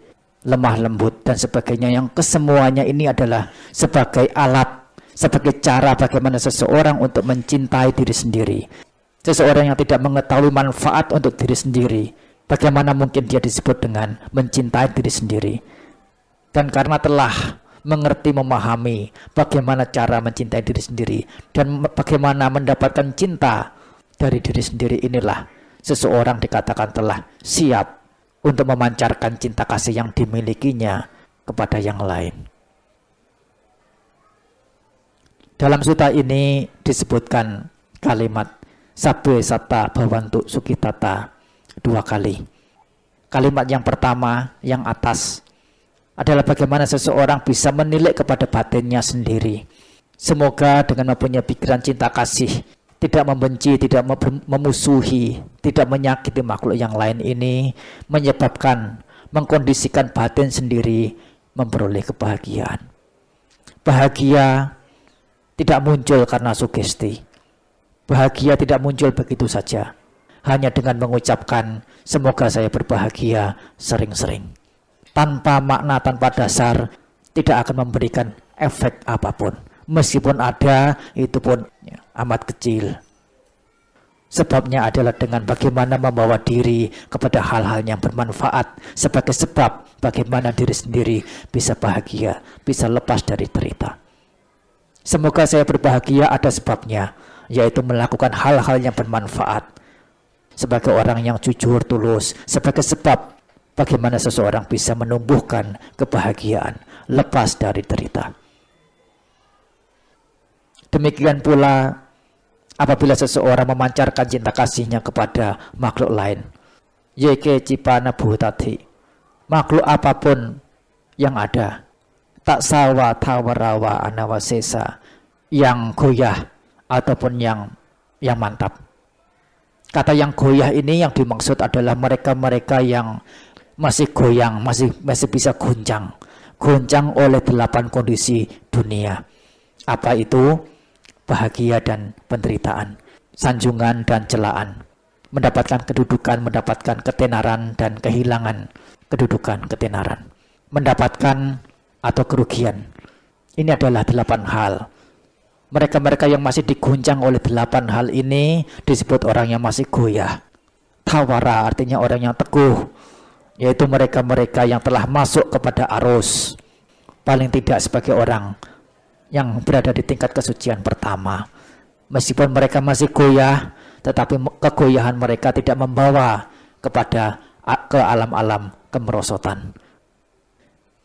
lemah lembut, dan sebagainya, yang kesemuanya ini adalah sebagai alat, sebagai cara bagaimana seseorang untuk mencintai diri sendiri. Seseorang yang tidak mengetahui manfaat untuk diri sendiri, bagaimana mungkin dia disebut dengan mencintai diri sendiri? Dan karena telah mengerti, memahami bagaimana cara mencintai diri sendiri dan bagaimana mendapatkan cinta dari diri sendiri, inilah seseorang dikatakan telah siap untuk memancarkan cinta kasih yang dimilikinya kepada yang lain. Dalam sutta ini disebutkan kalimat Sabbe Satta Bhavantu Sukhitata 2 kali. Kalimat yang pertama, yang atas, adalah bagaimana seseorang bisa menilik kepada batinnya sendiri. Semoga dengan mempunyai pikiran cinta kasih, tidak membenci, tidak memusuhi, tidak menyakiti makhluk yang lain ini, menyebabkan, mengkondisikan batin sendiri memperoleh kebahagiaan. Bahagia tidak muncul karena sugesti. Bahagia tidak muncul begitu saja, hanya dengan mengucapkan semoga saya berbahagia sering-sering. Tanpa makna, tanpa dasar, tidak akan memberikan efek apapun. Meskipun ada, itu pun amat kecil. Sebabnya adalah dengan bagaimana membawa diri kepada hal-hal yang bermanfaat sebagai sebab bagaimana diri sendiri bisa bahagia, bisa lepas dari derita. Semoga saya berbahagia ada sebabnya, yaitu melakukan hal-hal yang bermanfaat sebagai orang yang jujur, tulus, sebagai sebab bagaimana seseorang bisa menumbuhkan kebahagiaan lepas dari derita. Demikian pula apabila seseorang memancarkan cinta kasihnya kepada makhluk lain. Yeke cipana bhutati, makhluk apapun yang ada, tak sawa tawarawa anawasesa, yang goyah ataupun yang mantap. Kata yang goyah ini yang dimaksud adalah mereka-mereka yang masih goyang, masih bisa goncang oleh 8 kondisi dunia. Apa itu? Bahagia dan penderitaan, sanjungan dan celaan, mendapatkan kedudukan, mendapatkan ketenaran dan kehilangan kedudukan, ketenaran, mendapatkan atau kerugian. Ini adalah 8 hal. Mereka-mereka yang masih diguncang oleh 8 hal ini disebut orang yang masih goyah. Tawara artinya orang yang teguh, yaitu mereka-mereka yang telah masuk kepada arus, paling tidak sebagai orang yang berada di tingkat kesucian pertama. Meskipun mereka masih goyah, tetapi kegoyahan mereka tidak membawa kepada ke alam-alam kemerosotan.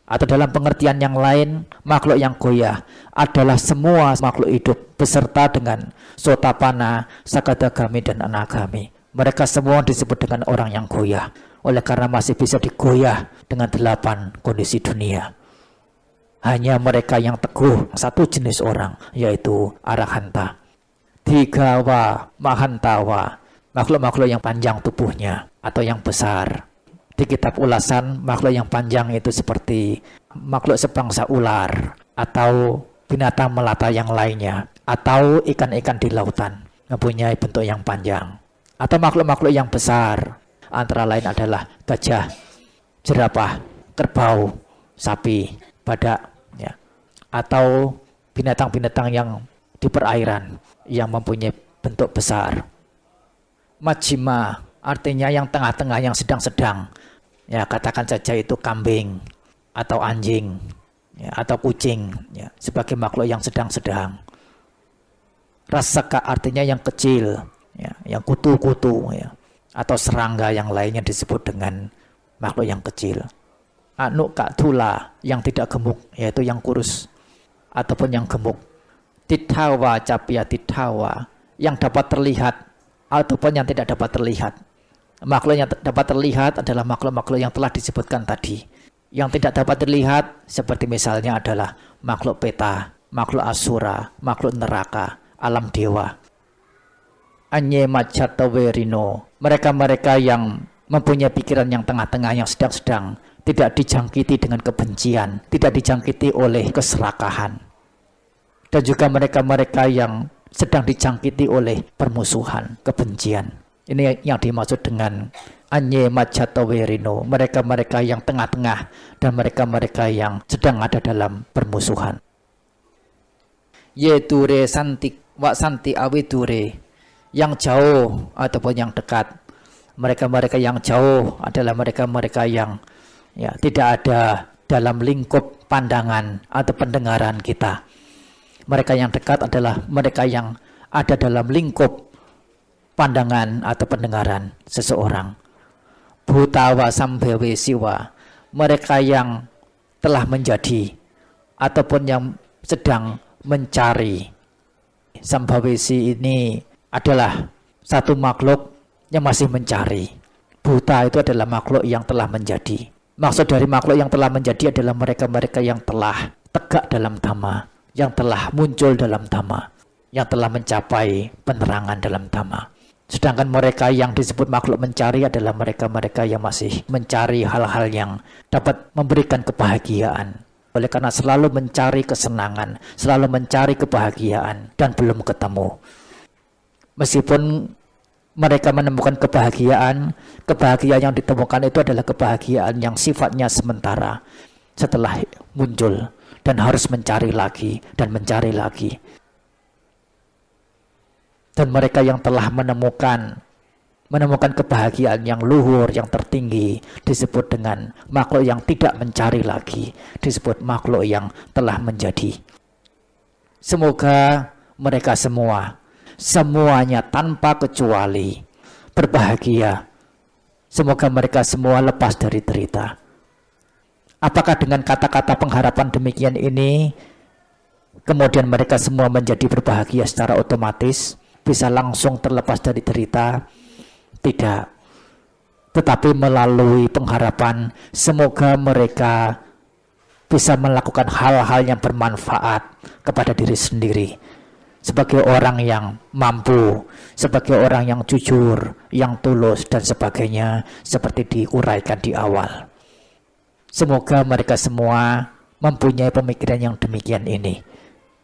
Atau dalam pengertian yang lain, makhluk yang goyah adalah semua makhluk hidup beserta dengan Sotapana, Sakadagami, dan Anagami. Mereka semua disebut dengan orang yang goyah, oleh karena masih bisa digoyah dengan 8 kondisi dunia. Hanya mereka yang teguh, satu jenis orang, yaitu Arahanta. Digawa Mahantawa, makhluk-makhluk yang panjang tubuhnya atau yang besar. Di kitab ulasan, makhluk yang panjang itu seperti makhluk sebangsa ular atau binatang melata yang lainnya, atau ikan-ikan di lautan mempunyai bentuk yang panjang. Atau makhluk-makhluk yang besar, antara lain adalah gajah, jerapah, kerbau, sapi, badak, ya, atau binatang-binatang yang di perairan yang mempunyai bentuk besar. Majjhima artinya yang tengah-tengah, yang sedang-sedang, ya, katakan saja itu kambing atau anjing, ya, atau kucing, ya, sebagai makhluk yang sedang-sedang. Rasaka artinya yang kecil, ya, yang kutu-kutu, ya, atau serangga yang lainnya disebut dengan makhluk yang kecil. Anukatula yang tidak gemuk, yaitu yang kurus ataupun yang gemuk. Tithawa capia tithawa, yang dapat terlihat ataupun yang tidak dapat terlihat. Makhluk yang dapat terlihat adalah makhluk-makhluk yang telah disebutkan tadi. Yang tidak dapat terlihat seperti misalnya adalah makhluk peta, makhluk asura, makhluk neraka, alam dewa. Anye macatawerino, mereka-mereka yang mempunyai pikiran yang tengah-tengah, yang sedang-sedang, tidak dijangkiti dengan kebencian, tidak dijangkiti oleh keserakahan. Dan juga mereka-mereka yang sedang dijangkiti oleh permusuhan, kebencian. Ini yang dimaksud dengan anye majatawerino, mereka-mereka yang tengah-tengah dan mereka-mereka yang sedang ada dalam permusuhan. Yeture santik wa santi awidure, yang jauh ataupun yang dekat. Mereka-mereka yang jauh adalah mereka-mereka yang tidak ada dalam lingkup pandangan atau pendengaran kita. Mereka yang dekat adalah mereka yang ada dalam lingkup pandangan atau pendengaran seseorang. Bhutawa sambewe siwa, mereka yang telah menjadi ataupun yang sedang mencari. Sambawesi ini adalah satu makhluk yang masih mencari. Buta itu adalah makhluk yang telah menjadi. Maksud dari makhluk yang telah menjadi adalah mereka-mereka yang telah tegak dalam dhamma, yang telah muncul dalam dhamma, yang telah mencapai penerangan dalam dhamma. Sedangkan mereka yang disebut makhluk mencari adalah mereka-mereka yang masih mencari hal-hal yang dapat memberikan kebahagiaan. Oleh karena selalu mencari kesenangan, selalu mencari kebahagiaan dan belum ketemu. Meskipun mereka menemukan kebahagiaan yang ditemukan itu adalah kebahagiaan yang sifatnya sementara setelah muncul dan harus mencari lagi dan mencari lagi. Dan mereka yang telah menemukan kebahagiaan yang luhur, yang tertinggi, disebut dengan makhluk yang tidak mencari lagi, disebut makhluk yang telah menjadi. Semoga mereka semuanya tanpa kecuali berbahagia. Semoga mereka semua lepas dari derita. Apakah dengan kata-kata pengharapan demikian ini kemudian mereka semua menjadi berbahagia secara otomatis, bisa langsung terlepas dari derita? Tidak. Tetapi melalui pengharapan semoga mereka bisa melakukan hal-hal yang bermanfaat kepada diri sendiri sebagai orang yang mampu, sebagai orang yang jujur, yang tulus dan sebagainya, seperti diuraikan di awal. Semoga mereka semua mempunyai pemikiran yang demikian ini,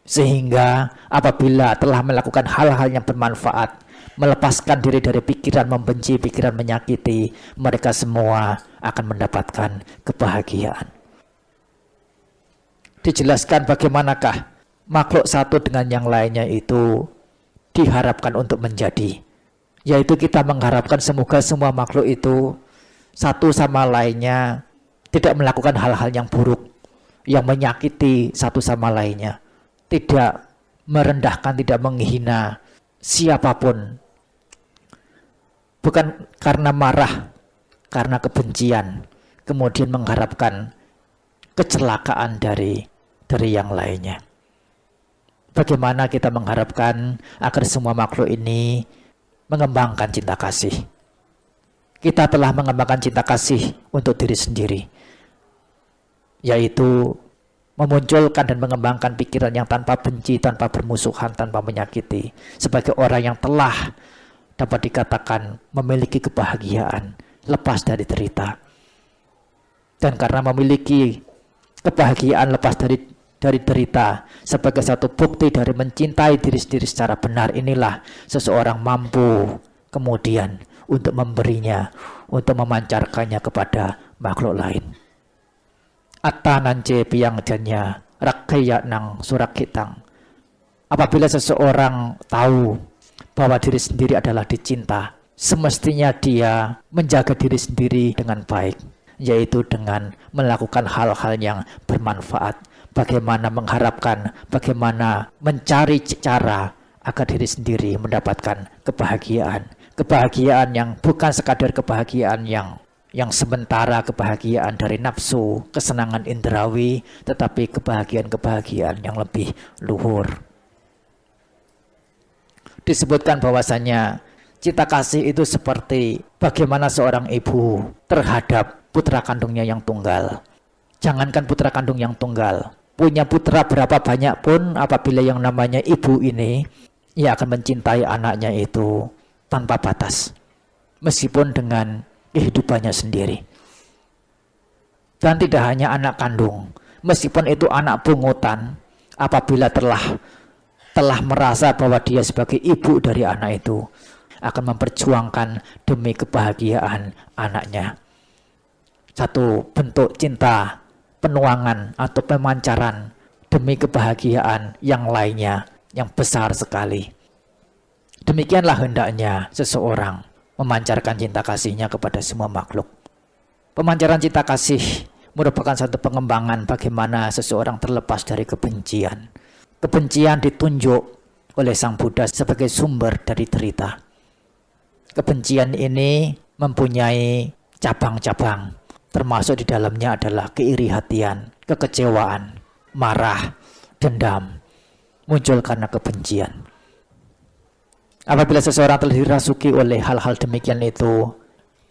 sehingga apabila telah melakukan hal-hal yang bermanfaat, melepaskan diri dari pikiran membenci, pikiran menyakiti, mereka semua akan mendapatkan kebahagiaan. Dijelaskan bagaimanakah makhluk satu dengan yang lainnya itu diharapkan untuk menjadi, yaitu kita mengharapkan semoga semua makhluk itu satu sama lainnya tidak melakukan hal-hal yang buruk, yang menyakiti satu sama lainnya, tidak merendahkan, tidak menghina siapapun, bukan karena marah, karena kebencian, kemudian mengharapkan kecelakaan dari yang lainnya. Bagaimana kita mengharapkan agar semua makhluk ini mengembangkan cinta kasih? Kita telah mengembangkan cinta kasih untuk diri sendiri, yaitu memunculkan dan mengembangkan pikiran yang tanpa benci, tanpa bermusuhan, tanpa menyakiti, sebagai orang yang telah dapat dikatakan memiliki kebahagiaan, lepas dari derita. Dan karena memiliki kebahagiaan lepas dari derita sebagai satu bukti dari mencintai diri sendiri secara benar, inilah seseorang mampu kemudian untuk memberinya, untuk memancarkannya kepada makhluk lain. Atanance piang janya rakyat nang surakitang. Apabila seseorang tahu bahwa diri sendiri adalah dicinta, semestinya dia menjaga diri sendiri dengan baik, yaitu dengan melakukan hal-hal yang bermanfaat. Bagaimana mengharapkan, bagaimana mencari cara agar diri sendiri mendapatkan kebahagiaan. Kebahagiaan yang bukan sekadar kebahagiaan yang sementara, kebahagiaan dari nafsu, kesenangan indrawi, tetapi kebahagiaan yang lebih luhur. Disebutkan bahwasanya Cinta kasih itu seperti bagaimana seorang ibu terhadap putra kandungnya yang tunggal. Jangankan putra kandung yang tunggal, punya putra berapa banyak pun, apabila yang namanya ibu ini, ia akan mencintai anaknya itu tanpa batas, meskipun dengan kehidupannya sendiri. Dan tidak hanya anak kandung, meskipun itu anak pungutan, apabila telah merasa bahwa dia sebagai ibu dari anak itu, akan memperjuangkan demi kebahagiaan anaknya. Satu bentuk cinta, penuangan atau pemancaran demi kebahagiaan yang lainnya yang besar sekali. Demikianlah hendaknya seseorang memancarkan cinta kasihnya kepada semua makhluk. Pemancaran cinta kasih merupakan satu pengembangan bagaimana seseorang terlepas dari kebencian. Kebencian ditunjuk oleh Sang Buddha sebagai sumber dari derita. Kebencian ini mempunyai cabang-cabang, termasuk di dalamnya adalah keiri hatian, kekecewaan, marah, dendam, muncul karena kebencian. Apabila seseorang telah dirasuki oleh hal-hal demikian itu,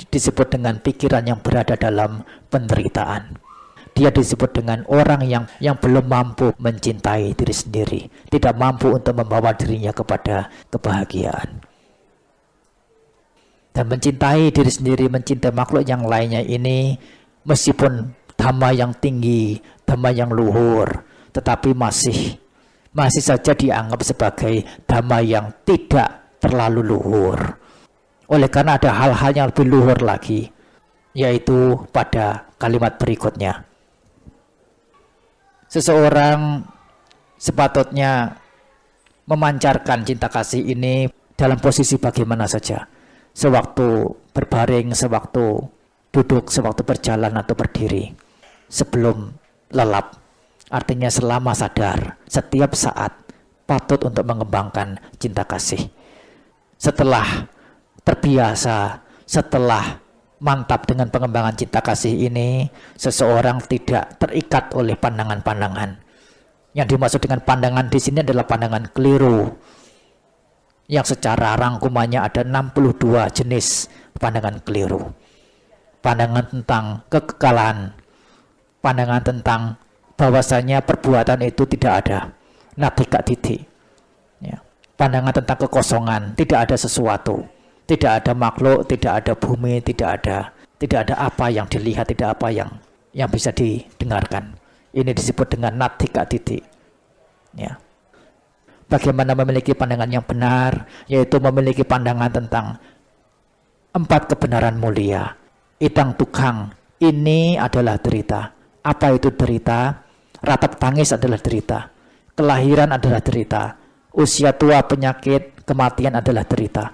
disebut dengan pikiran yang berada dalam penderitaan. Dia disebut dengan orang yang belum mampu mencintai diri sendiri, tidak mampu untuk membawa dirinya kepada kebahagiaan. Dan mencintai diri sendiri, mencintai makhluk yang lainnya ini, meskipun dhamma yang tinggi, dhamma yang luhur, tetapi masih saja dianggap sebagai dhamma yang tidak terlalu luhur. Oleh karena ada hal-hal yang lebih luhur lagi, yaitu pada kalimat berikutnya. Seseorang sepatutnya memancarkan cinta kasih ini dalam posisi bagaimana saja. Sewaktu berbaring, sewaktu duduk, sewaktu berjalan atau berdiri, sebelum lelap, artinya selama sadar, setiap saat patut untuk mengembangkan cinta kasih. Setelah terbiasa, setelah mantap dengan pengembangan cinta kasih ini, seseorang tidak terikat oleh pandangan-pandangan. Yang dimaksud dengan pandangan di sini adalah pandangan keliru, yang secara rangkumannya ada 62 jenis pandangan keliru. Pandangan tentang kekekalan, pandangan tentang bahwasanya perbuatan itu tidak ada, natika titik. Ya. Pandangan tentang kekosongan, tidak ada sesuatu, tidak ada makhluk, tidak ada bumi, tidak ada apa yang dilihat, tidak apa yang bisa didengarkan. Ini disebut dengan natika titik. Ya. Bagaimana memiliki pandangan yang benar, yaitu memiliki pandangan tentang 4 kebenaran mulia. Idang tukang, ini adalah derita. Apa itu derita? Ratap tangis adalah derita. Kelahiran adalah derita. Usia tua, penyakit, kematian adalah derita.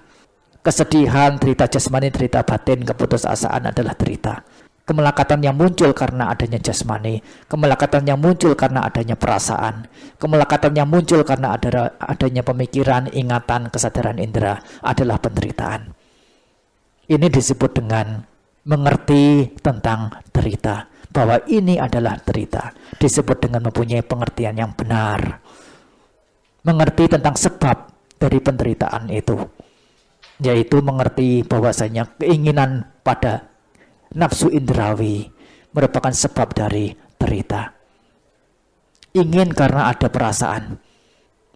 Kesedihan, derita jasmani, derita batin, keputusasaan adalah derita. Kemelekatan yang muncul karena adanya jasmani, kemelekatan yang muncul karena adanya perasaan, kemelekatan yang muncul karena adanya pemikiran, ingatan, kesadaran indera adalah penderitaan. Ini disebut dengan mengerti tentang derita, bahwa ini adalah derita. Disebut dengan mempunyai pengertian yang benar, mengerti tentang sebab dari penderitaan itu, yaitu mengerti bahwasanya keinginan pada nafsu indrawi merupakan sebab dari derita. Ingin karena ada perasaan.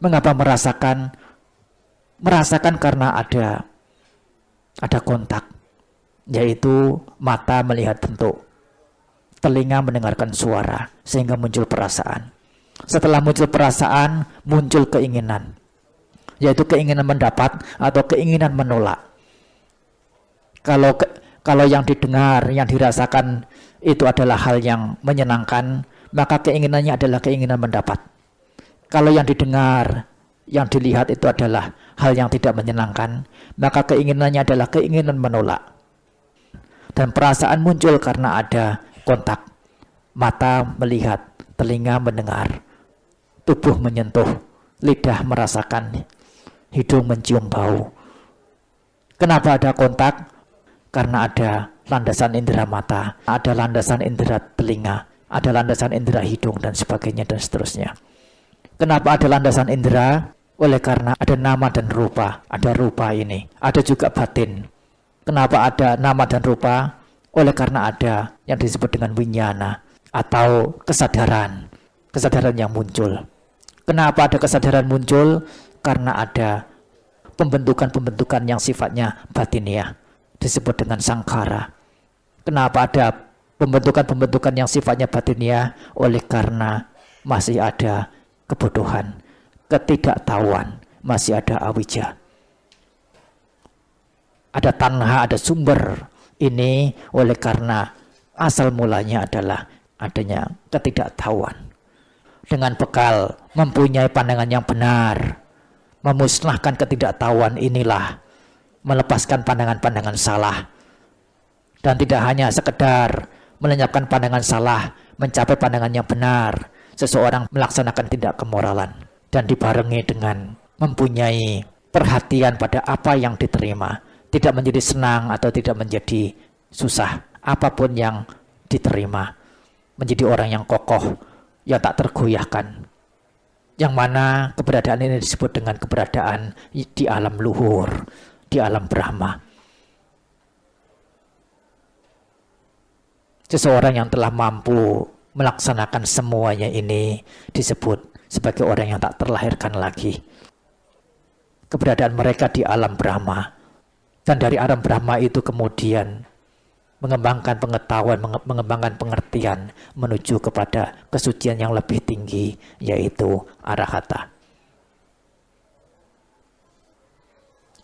Mengapa merasakan? Merasakan karena ada kontak, yaitu mata melihat bentuk, telinga mendengarkan suara, sehingga muncul perasaan. Setelah muncul perasaan, muncul keinginan, yaitu keinginan mendapat atau keinginan menolak. Kalau yang didengar, yang dirasakan itu adalah hal yang menyenangkan, maka keinginannya adalah keinginan mendapat. Kalau yang didengar, yang dilihat itu adalah hal yang tidak menyenangkan, maka keinginannya adalah keinginan menolak. Dan perasaan muncul karena ada kontak. Mata melihat, telinga mendengar, tubuh menyentuh, lidah merasakan, hidung mencium bau. Kenapa ada kontak? Karena ada landasan indera mata, ada landasan indera telinga, ada landasan indera hidung, dan sebagainya dan seterusnya. Kenapa ada landasan indera? Oleh karena ada nama dan rupa, ada rupa ini, ada juga batin. Kenapa ada nama dan rupa? Oleh karena ada yang disebut dengan winyana atau kesadaran, kesadaran yang muncul. Kenapa ada kesadaran muncul? Karena ada pembentukan-pembentukan yang sifatnya batiniah, disebut dengan sangkara. Kenapa ada pembentukan-pembentukan yang sifatnya batiniah? Oleh karena masih ada kebodohan, ketidaktahuan, masih ada awija. Ada tanha, ada sumber. Ini oleh karena asal mulanya adalah adanya ketidaktahuan. Dengan bekal mempunyai pandangan yang benar, memusnahkan ketidaktahuan inilah melepaskan pandangan-pandangan salah. Dan tidak hanya sekedar melenyapkan pandangan salah, mencapai pandangan yang benar, seseorang melaksanakan tindak kemoralan dan dibarengi dengan mempunyai perhatian pada apa yang diterima, tidak menjadi senang atau tidak menjadi susah, apapun yang diterima, menjadi orang yang kokoh, yang tak tergoyahkan, yang mana keberadaan ini disebut dengan keberadaan di alam luhur, di alam Brahma. Seseorang yang telah mampu melaksanakan semuanya ini disebut sebagai orang yang tak terlahirkan lagi. Keberadaan mereka di alam Brahma, dan dari alam Brahma itu kemudian mengembangkan pengetahuan, mengembangkan pengertian menuju kepada kesucian yang lebih tinggi, yaitu arahata.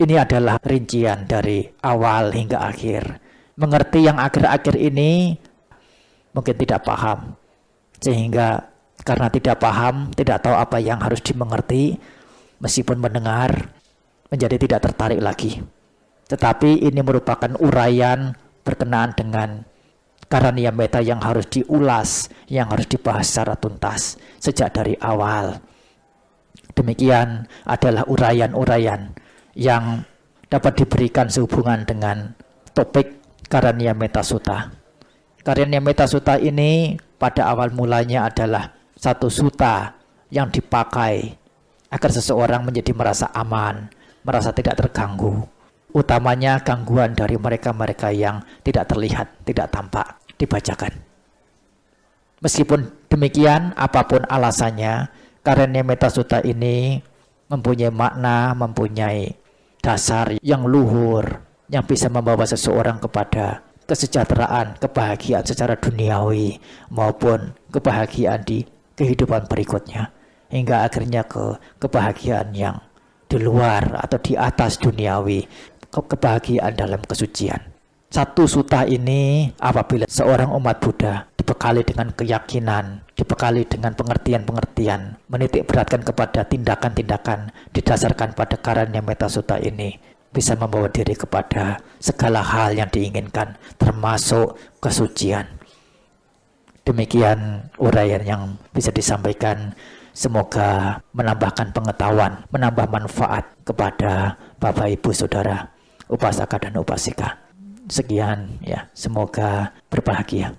Ini adalah rincian dari awal hingga akhir. Mengerti yang akhir-akhir ini mungkin tidak paham, sehingga karena tidak paham, tidak tahu apa yang harus dimengerti, meskipun mendengar menjadi tidak tertarik lagi. Tetapi ini merupakan uraian berkenaan dengan karaniya metta yang harus diulas, yang harus dibahas secara tuntas sejak dari awal. Demikian adalah uraian-uraian yang dapat diberikan sehubungan dengan topik Karaniya Metta Sutta. Karaniya Metta Sutta ini pada awal mulanya adalah satu sutta yang dipakai agar seseorang menjadi merasa aman, merasa tidak terganggu. Utamanya gangguan dari mereka-mereka yang tidak terlihat, tidak tampak, dibacakan. Meskipun demikian, apapun alasannya, Karaniya Metta Sutta ini mempunyai makna, mempunyai dasar yang luhur, yang bisa membawa seseorang kepada kesejahteraan, kebahagiaan secara duniawi, maupun kebahagiaan di kehidupan berikutnya, hingga akhirnya ke kebahagiaan yang di luar atau di atas duniawi, kebahagiaan dalam kesucian. Satu sutta ini apabila seorang umat Buddha dibekali dengan keyakinan, dibekali dengan pengertian-pengertian, menitik beratkan kepada tindakan-tindakan didasarkan pada Karaniya Metta Sutta ini, bisa membawa diri kepada segala hal yang diinginkan, termasuk kesucian. Demikian uraian yang bisa disampaikan. Semoga menambahkan pengetahuan, menambah manfaat kepada Bapak Ibu Saudara, upasaka dan upasika. Sekian ya, semoga berbahagia.